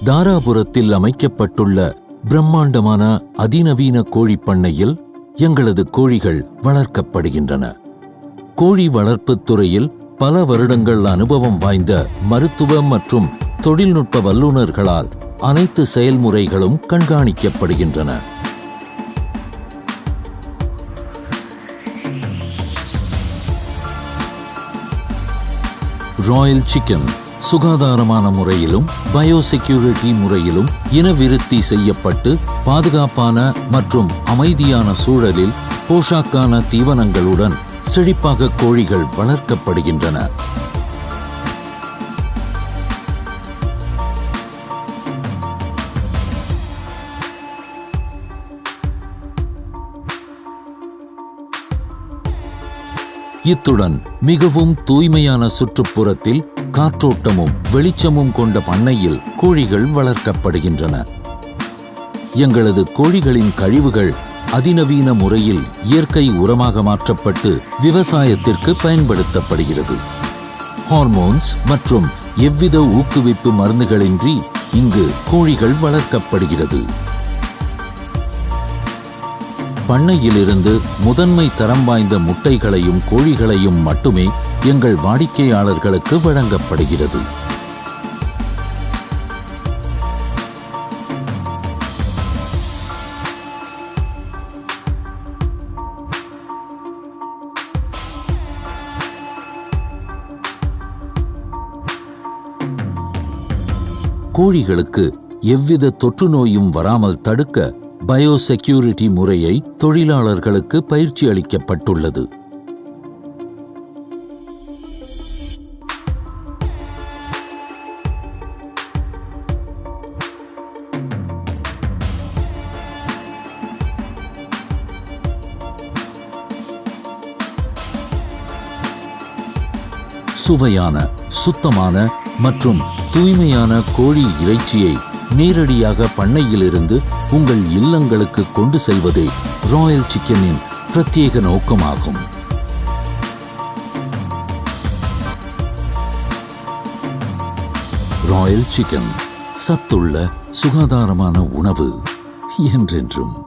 தாராபுரத்தில் அமைக்கப்பட்டுள்ள பிரம்மாண்டமான அதிநவீன கோழி பண்ணையில் எங்களது கோழிகள் வளர்க்கப்படுகின்றன. கோழி வளர்ப்புத் துறையில் பல வருடங்கள் அனுபவம் வாய்ந்த மருத்துவ மற்றும் தொழில்நுட்ப வல்லுநர்களால் அனைத்து செயல்முறைகளும் கண்காணிக்கப்படுகின்றன. ராயல் சிக்கன் சுகாதாரமான முறையிலும் பயோசெக்யூரிட்டி முறையிலும் இனவிருத்தி செய்யப்பட்டு பாதுகாப்பான மற்றும் அமைதியான சூழலில் போஷாக்கான தீவனங்களுடன் செழிப்பாக கோழிகள் வளர்க்கப்படுகின்றன. இத்துடன் மிகவும் தூய்மையான சுற்றுப்புறத்தில் காற்றோட்டமும் வெளிச்சமும் கொண்ட பண்ணையில் கோழிகள் வளர்க்கப்படுகின்றன. எங்களது கோழிகளின் கழிவுகள் அதிநவீன முறையில் இயற்கை உரமாக மாற்றப்பட்டு விவசாயத்திற்கு பயன்படுத்தப்படுகிறது. ஹார்மோன்ஸ் மற்றும் எவ்வித ஊக்குவிப்பு மருந்துகளின்றி இங்கு கோழிகள் வளர்க்கப்படுகிறது. பண்ணையிலிருந்து முதன்மை தரம் வாய்ந்த முட்டைகளையும் கோழிகளையும் மட்டுமே எங்கள் வாடிக்கையாளர்களுக்கு வழங்கப்படுகிறது. கோழிகளுக்கு எவ்வித தொற்று நோயும் வராமல் தடுக்க பயோசெக்யூரிட்டி முறையை தொழிலாளர்களுக்கு பயிற்சி அளிக்கப்பட்டுள்ளது. சுவையான, சுத்தமான மற்றும் தூய்மையான கோழி இறைச்சியை நேரடியாக பண்ணையிலிருந்து உங்கள் இல்லங்களுக்கு கொண்டு செல்வதே ராயல் சிக்கனின் பிரத்யேக நோக்கமாகும். ராயல் சிக்கன், சத்துள்ள சுகாதாரமான உணவு என்றென்றும்.